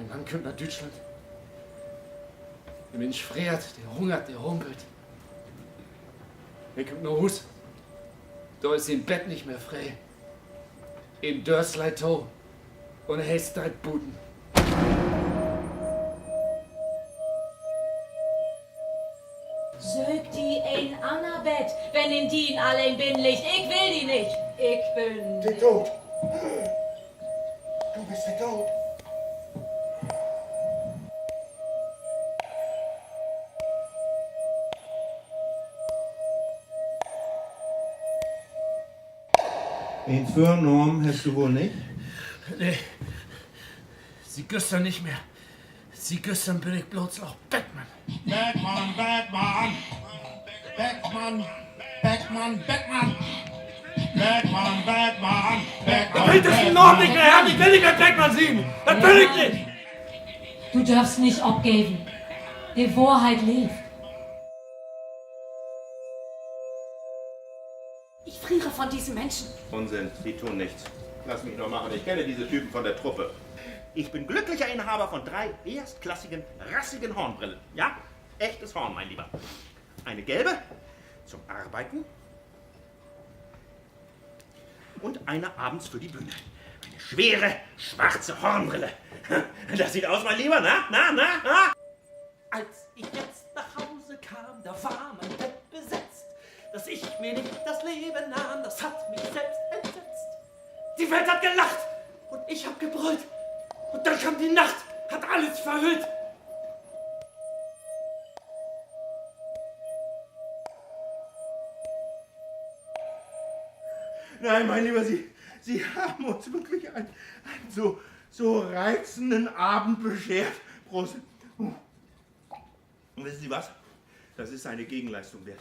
Ein Mann kommt nach Deutschland. Der Mensch friert, der hungert, der humpelt. Er kommt nach Hus. Da ist sein Bett nicht mehr frei. In Dörsleit-Tau. Und er heißt direkt Buden. Sög die ein Annabett, wenn in die allein bin Licht. Ich will die nicht. Ich bin... Der Tod. Du bist der Tod. Den Vornamen hast du wohl nicht? Nee. Sie gestern nicht mehr. Sie gestern bin ich bloß noch Beckmann. Beckmann, Beckmann. Beckmann, Beckmann, Beckmann. Beckmann, Beckmann, Beckmann. Will das noch nicht mehr hören? Ich will nicht mehr Beckmann sehen. Das will ich nicht. Du darfst nicht abgeben. Die Wahrheit lebt. Ich friere von diesen Menschen. Unsinn, sie tun nichts. Lass mich noch machen, ich kenne diese Typen von der Truppe. Ich bin glücklicher Inhaber von 3 erstklassigen, rassigen Hornbrillen. Ja, echtes Horn, mein Lieber. Eine gelbe zum Arbeiten und eine abends für die Bühne. Eine schwere, schwarze Hornbrille. Das sieht aus, mein Lieber, na? Als ich jetzt nach Hause kam, da war mein Bett besetzt. Dass ich mir nicht das Leben nahm, das hat mich selbst entsetzt. Die Welt hat gelacht und ich hab gebrüllt. Und dann kam die Nacht, hat alles verhüllt. Nein, mein Lieber, Sie haben uns wirklich einen so reizenden Abend beschert. Prost. Und wissen Sie was? Das ist eine Gegenleistung wert.